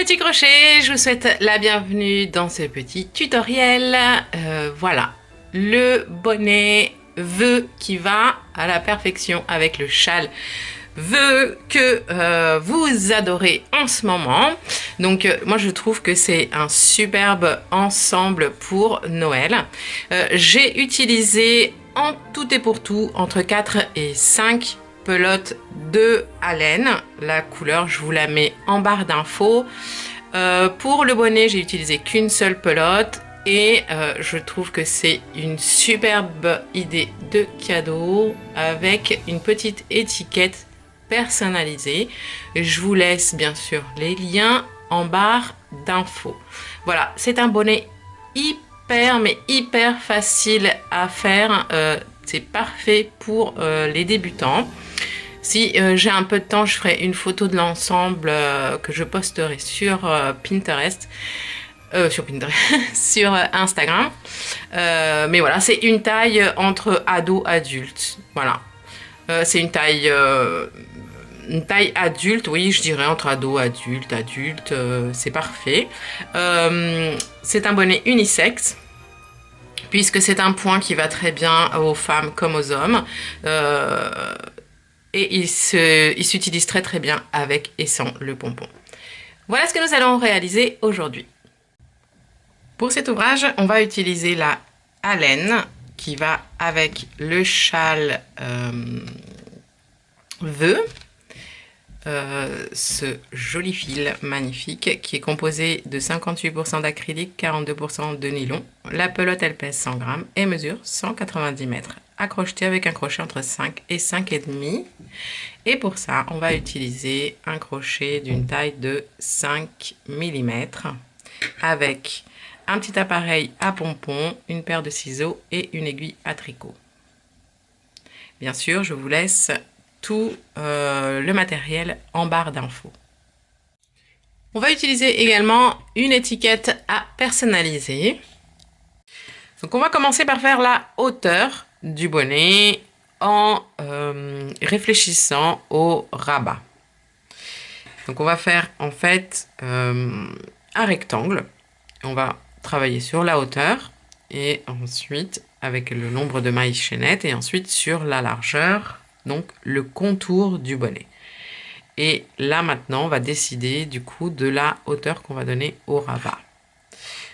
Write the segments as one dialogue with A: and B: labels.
A: petits crochets, je vous souhaite la bienvenue dans ce petit tutoriel. Voilà, le bonnet vœu qui va à la perfection avec le châle vœu que vous adorez en ce moment. Donc moi je trouve que c'est un superbe ensemble pour Noël. J'ai utilisé en tout et pour tout entre 4 et 5 pelote de laine. La couleur, je vous la mets en barre d'infos. Pour le bonnet, j'ai utilisé qu'une seule pelote et je trouve que c'est une superbe idée de cadeau avec une petite étiquette personnalisée. Je vous laisse bien sûr les liens en barre d'infos. Voilà, c'est un bonnet hyper facile à faire. C'est parfait pour les débutants. Si j'ai un peu de temps, je ferai une photo de l'ensemble que je posterai sur Pinterest. Sur Instagram. Mais voilà, c'est une taille entre ado adulte. Voilà. C'est une taille adulte, oui, je dirais entre ado, adulte, c'est parfait. C'est un bonnet unisexe, puisque c'est un point qui va très bien aux femmes comme aux hommes. Et il s'utilise très bien avec et sans le pompon. Voilà ce que nous allons réaliser aujourd'hui. Pour cet ouvrage, on va utiliser la laine qui va avec le châle vœu. Ce joli fil magnifique qui est composé de 58% d'acrylique, 42% de nylon. La pelote elle pèse 100 grammes et mesure 190 mètres. À crocheter avec un crochet entre 5 et 5,5. Et pour ça, on va utiliser un crochet d'une taille de 5 mm avec un petit appareil à pompon, une paire de ciseaux et une aiguille à tricot. Bien sûr, je vous laisse tout le matériel en barre d'infos. On va utiliser également une étiquette à personnaliser. Donc on va commencer par faire la hauteur du bonnet en réfléchissant au rabat. Donc on va faire en fait un rectangle. On va travailler sur la hauteur et ensuite avec le nombre de mailles chaînettes et ensuite sur la largeur, donc le contour du bonnet. Et là maintenant on va décider du coup de la hauteur qu'on va donner au rabat.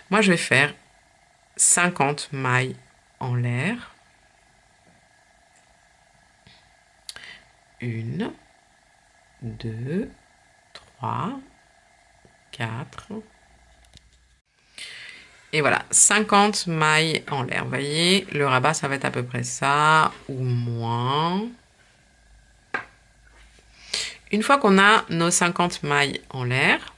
A: Moi je vais faire 50 mailles en l'air. 1, 2, 3, 4. Et voilà, 50 mailles en l'air. Vous voyez, le rabat, ça va être à peu près ça, ou moins. Une fois qu'on a nos 50 mailles en l'air,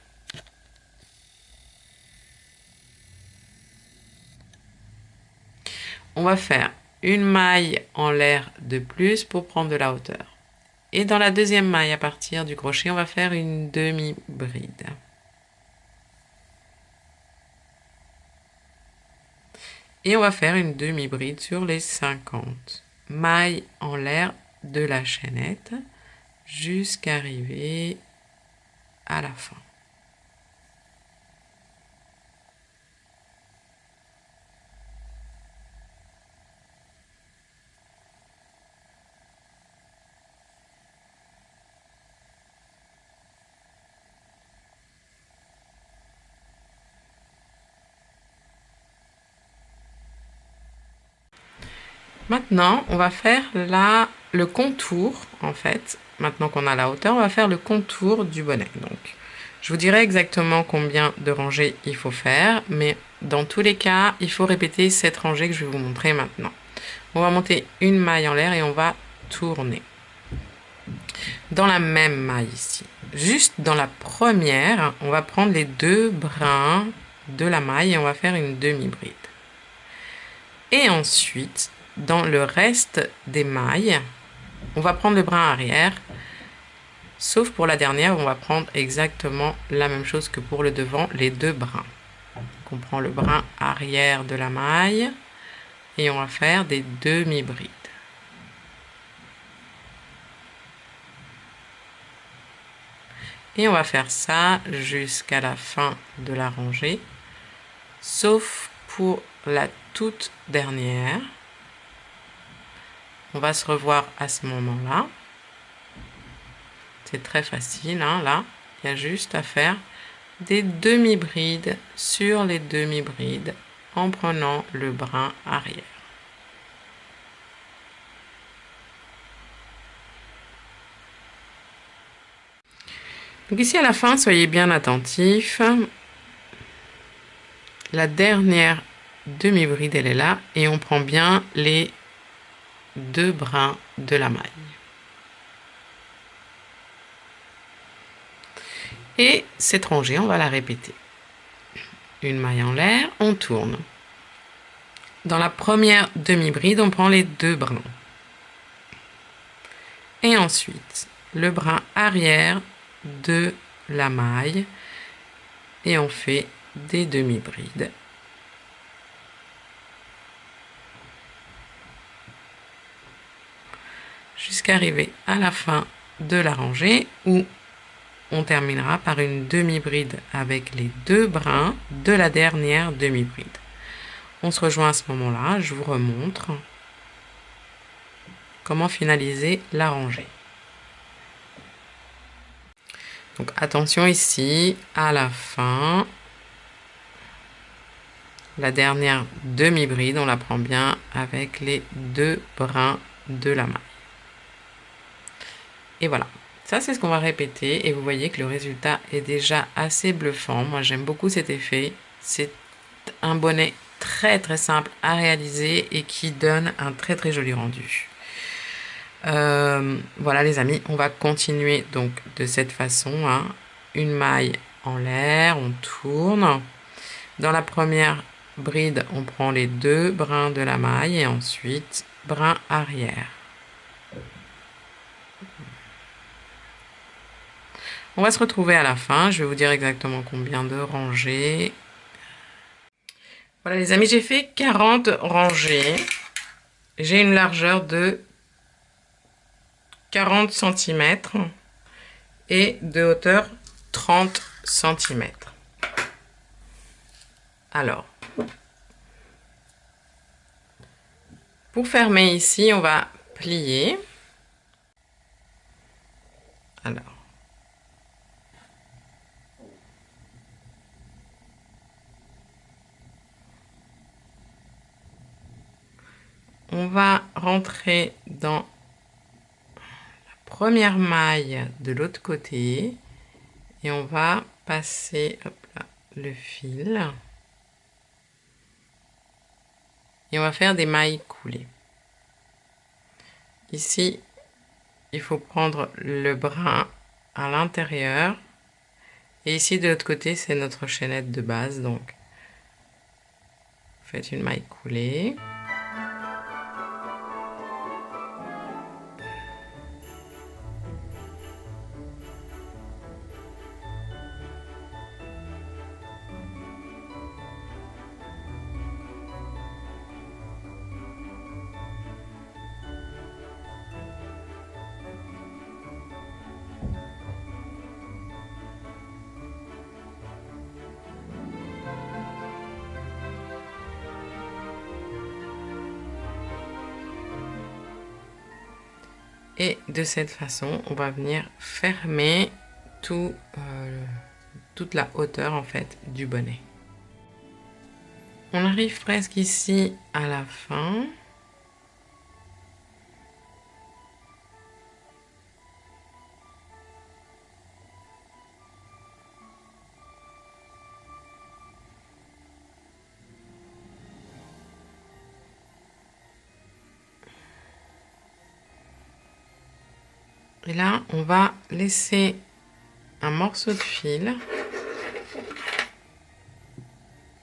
A: on va faire une maille en l'air de plus pour prendre de la hauteur. Et dans la deuxième maille, à partir du crochet, on va faire une demi-bride. Et on va faire une demi-bride sur les 50 mailles en l'air de la chaînette jusqu'à arriver à la fin. Maintenant, on va faire le contour, en fait. Maintenant qu'on a la hauteur, on va faire le contour du bonnet. Donc, je vous dirai exactement combien de rangées il faut faire, mais dans tous les cas, il faut répéter cette rangée que je vais vous montrer maintenant. On va monter une maille en l'air et on va tourner. Dans la même maille ici, juste dans la première, on va prendre les deux brins de la maille et on va faire une demi-bride. Et ensuite, dans le reste des mailles, on va prendre le brin arrière, sauf pour la dernière, on va prendre exactement la même chose que pour le devant, les deux brins. Donc on prend le brin arrière de la maille et on va faire des demi-brides. Et on va faire ça jusqu'à la fin de la rangée, sauf pour la toute dernière. On va se revoir à ce moment-là. C'est très facile, hein, là. Il y a juste à faire des demi-brides sur les demi-brides en prenant le brin arrière. Donc ici à la fin, soyez bien attentifs. La dernière demi-bride, elle est là et on prend bien les 2 brins de la maille. Et cette rangée, on va la répéter. Une maille en l'air, on tourne. Dans la première demi-bride, on prend les 2 brins. Et ensuite, le brin arrière de la maille et on fait des demi-brides. Jusqu'à arriver à la fin de la rangée où on terminera par une demi-bride avec les 2 brins de la dernière demi-bride. On se rejoint à ce moment-là, je vous remontre comment finaliser la rangée. Donc attention ici, à la fin, la dernière demi-bride, on la prend bien avec les 2 brins de la maille. Et voilà, ça c'est ce qu'on va répéter et vous voyez que le résultat est déjà assez bluffant. Moi j'aime beaucoup cet effet, c'est un bonnet très très simple à réaliser et qui donne un très très joli rendu. Voilà les amis, on va continuer donc de cette façon, hein. Une maille en l'air, on tourne. Dans la première bride, on prend les 2 brins de la maille et ensuite brin arrière. On va se retrouver à la fin, je vais vous dire exactement combien de rangées. Voilà les amis, j'ai fait 40 rangées. J'ai une largeur de 40 cm et de hauteur 30 cm. Alors, pour fermer ici, on va plier. Alors, on va rentrer dans la première maille de l'autre côté et on va passer hop là, le fil et on va faire des mailles coulées. Ici, il faut prendre le brin à l'intérieur et ici de l'autre côté c'est notre chaînette de base, donc faites une maille coulée. Et de cette façon, on va venir fermer toute la hauteur en fait du bonnet. On arrive presque ici à la fin. Et là, on va laisser un morceau de fil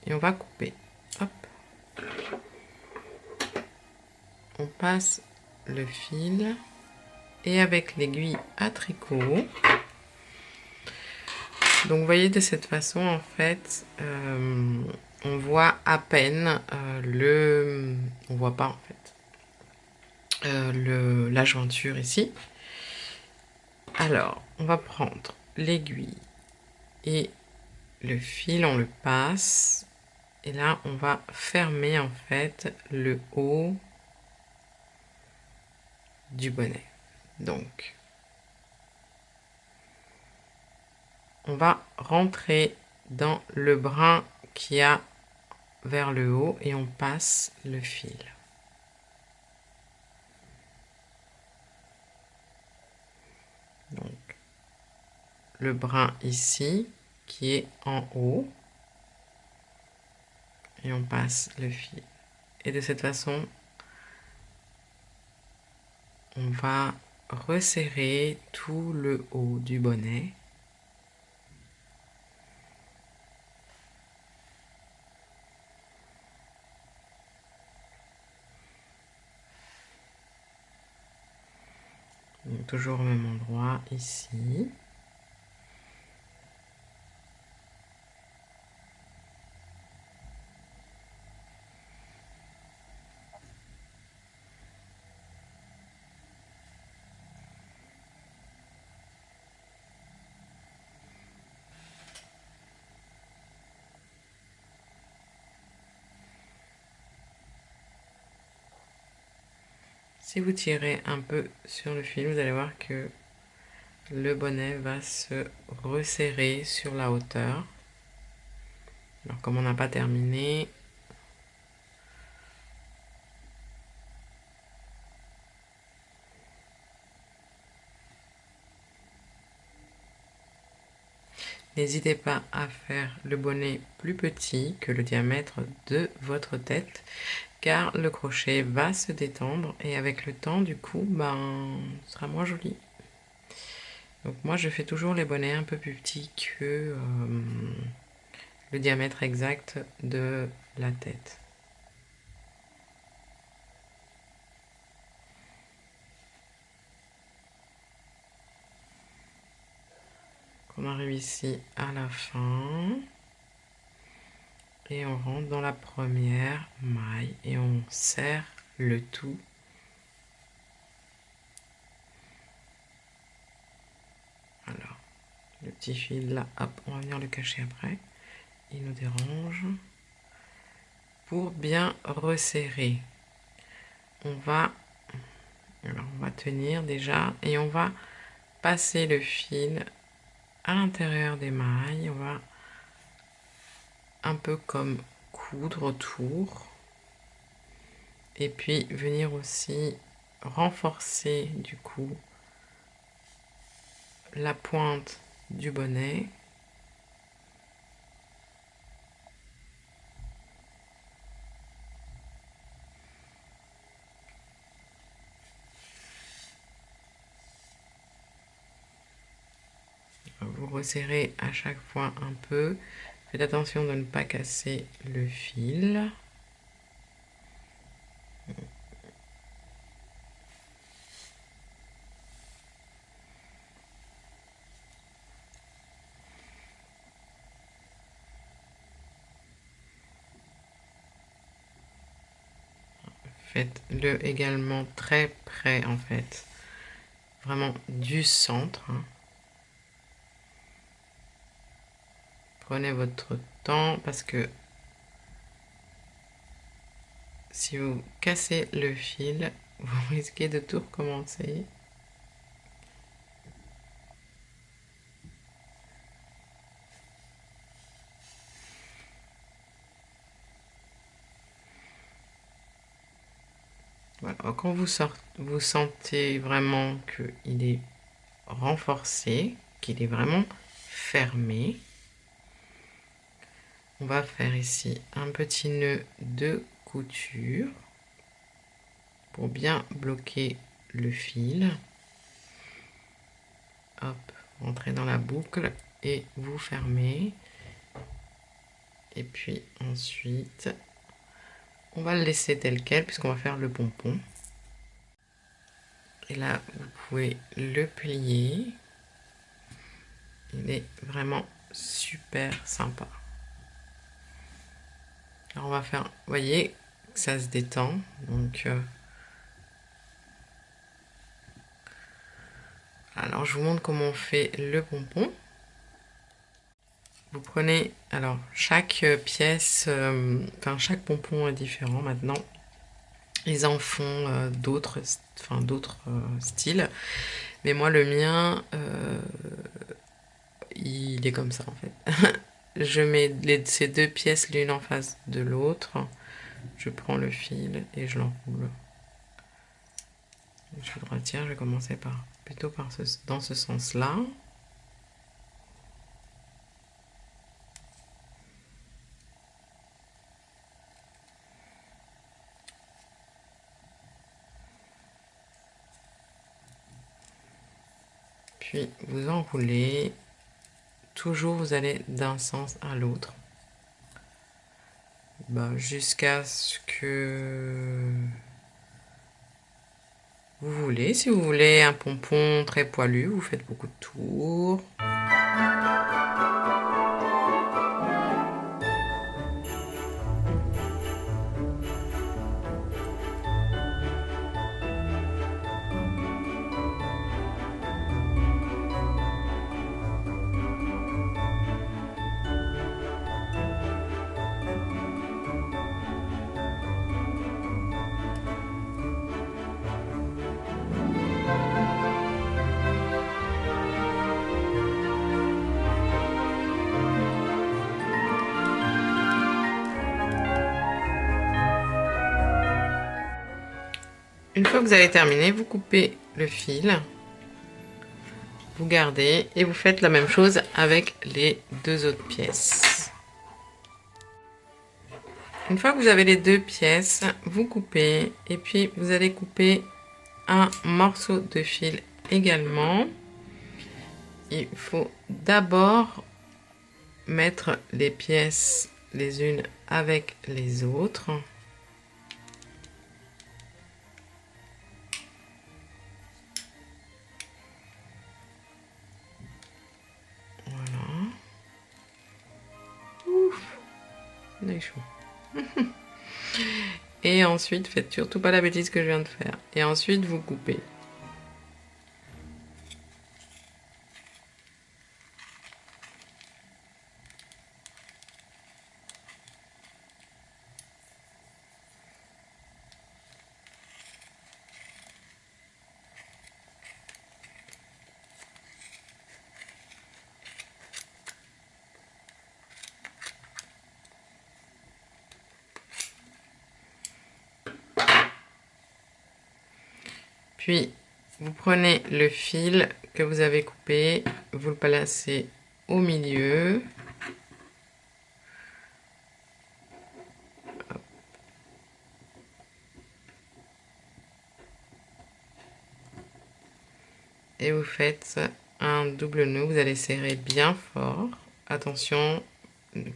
A: et on va couper. Hop. On passe le fil et avec l'aiguille à tricot. Donc vous voyez de cette façon en fait, on voit à peine on voit pas en fait la jointure ici. Alors, on va prendre l'aiguille et le fil, on le passe. Et là, on va fermer en fait le haut du bonnet. Donc, on va rentrer dans le brin qui a vers le haut et on passe le fil. Donc, le brin ici qui est en haut et on passe le fil. Et de cette façon, on va resserrer tout le haut du bonnet. Donc, toujours au même endroit ici. Si vous tirez un peu sur le fil, vous allez voir que le bonnet va se resserrer sur la hauteur. Alors comme on n'a pas terminé, n'hésitez pas à faire le bonnet plus petit que le diamètre de votre tête, car le crochet va se détendre et avec le temps, du coup, ce sera moins joli. Donc moi, je fais toujours les bonnets un peu plus petits que le diamètre exact de la tête. On arrive ici à la fin et on rentre dans la première maille et on serre le tout. Alors, le petit fil là, hop, on va venir le cacher après. Il nous dérange. Pour bien resserrer, on va tenir déjà et on va passer le fil à l'intérieur des mailles. On va un peu comme coudre autour et puis venir aussi renforcer du coup la pointe du bonnet. Vous resserrez à chaque fois un peu. Faites attention de ne pas casser le fil. Faites-le également très près en fait, vraiment du centre. Prenez votre temps parce que si vous cassez le fil, vous risquez de tout recommencer. Voilà. Quand vous sentez vraiment qu'il est renforcé, qu'il est vraiment fermé, on va faire ici un petit nœud de couture pour bien bloquer le fil. Hop, rentrez dans la boucle et vous fermez. Et puis ensuite, on va le laisser tel quel puisqu'on va faire le pompon. Et là, vous pouvez le plier. Il est vraiment super sympa. Alors on va faire, vous voyez, ça se détend. Donc Alors, je vous montre comment on fait le pompon. Vous prenez, alors, chaque pièce, enfin, chaque pompon est différent maintenant. Ils en font d'autres styles. Mais moi, le mien, il est comme ça, en fait. Je mets ces deux pièces l'une en face de l'autre. Je prends le fil et je l'enroule. Je le retire, je vais commencer plutôt dans ce sens-là. Puis vous enroulez. Toujours vous allez d'un sens à l'autre. Jusqu'à ce que vous voulez. Si vous voulez un pompon très poilu, vous faites beaucoup de tours. Une fois que vous avez terminé, vous coupez le fil, vous gardez et vous faites la même chose avec les deux autres pièces. Une fois que vous avez les deux pièces, vous coupez et puis vous allez couper un morceau de fil également. Il faut d'abord mettre les pièces les unes avec les autres. Voilà. Ouf, on est chaud. Et ensuite, faites surtout pas la bêtise que je viens de faire. Et ensuite, vous coupez. Puis, vous prenez le fil que vous avez coupé, vous le placez au milieu. Et vous faites un double nœud. Vous allez serrer bien fort. Attention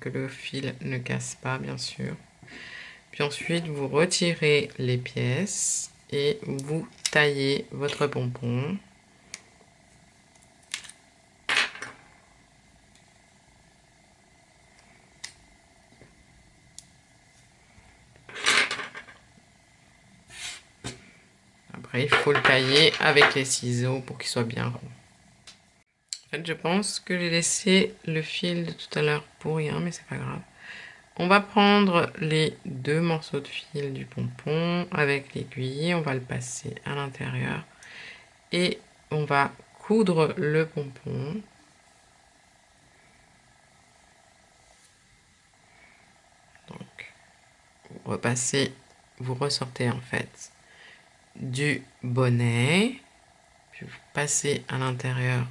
A: que le fil ne casse pas, bien sûr. Puis ensuite, vous retirez les pièces et vous taillez votre pompon. Après, il faut le tailler avec les ciseaux pour qu'il soit bien rond. En fait, je pense que j'ai laissé le fil de tout à l'heure pour rien, mais c'est pas grave. On va prendre les deux morceaux de fil du pompon avec l'aiguille, on va le passer à l'intérieur et on va coudre le pompon. Donc, vous repassez, vous ressortez en fait du bonnet, puis vous passez à l'intérieur.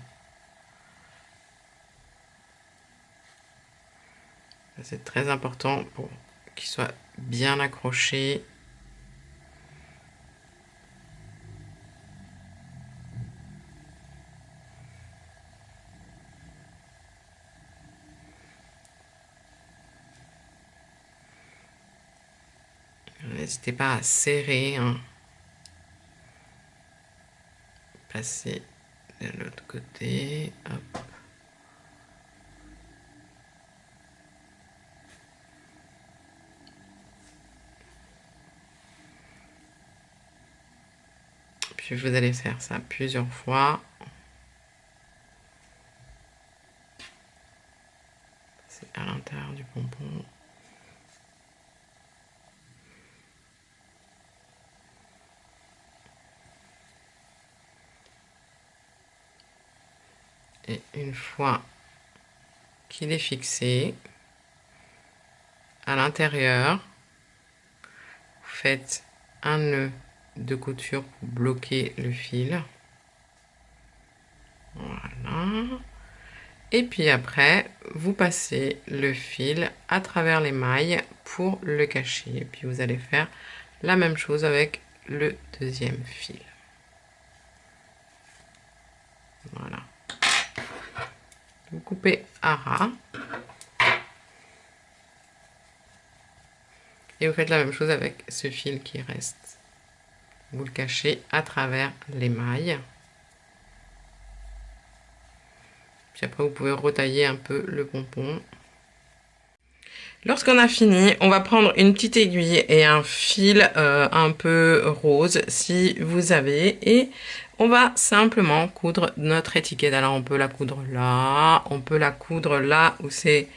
A: C'est très important pour qu'il soit bien accroché. N'hésitez pas à serrer, hein. Passer de l'autre côté. Hop. Puis vous allez faire ça plusieurs fois. C'est à l'intérieur du pompon. Et une fois qu'il est fixé, à l'intérieur, vous faites un nœud de couture pour bloquer le fil. Voilà. Et puis après, vous passez le fil à travers les mailles pour le cacher. Et puis vous allez faire la même chose avec le deuxième fil. Voilà. Vous coupez à ras. Et vous faites la même chose avec ce fil qui reste. Vous le cachez à travers les mailles. Puis après, vous pouvez retailler un peu le pompon. Lorsqu'on a fini, on va prendre une petite aiguille et un fil un peu rose si vous avez. Et on va simplement coudre notre étiquette. Alors on peut la coudre là, on peut la coudre là où c'est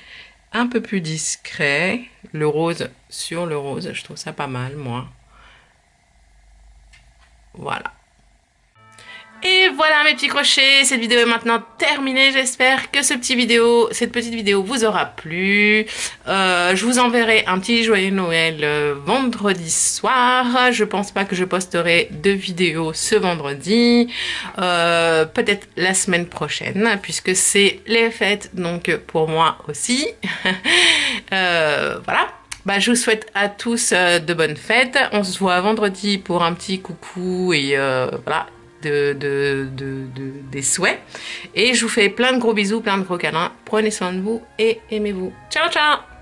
A: un peu plus discret. Le rose sur le rose, je trouve ça pas mal moi. Voilà. Et voilà mes petits crochets, cette vidéo est maintenant terminée. J'espère que cette petite vidéo vous aura plu. Je vous enverrai un petit joyeux Noël vendredi soir. Je pense pas que je posterai de vidéo ce vendredi. Peut-être la semaine prochaine, puisque c'est les fêtes, donc pour moi aussi. Voilà. Bah, je vous souhaite à tous de bonnes fêtes. On se voit vendredi pour un petit coucou et voilà. Des souhaits. Et je vous fais plein de gros bisous, plein de gros câlins. Prenez soin de vous et aimez-vous. Ciao, ciao!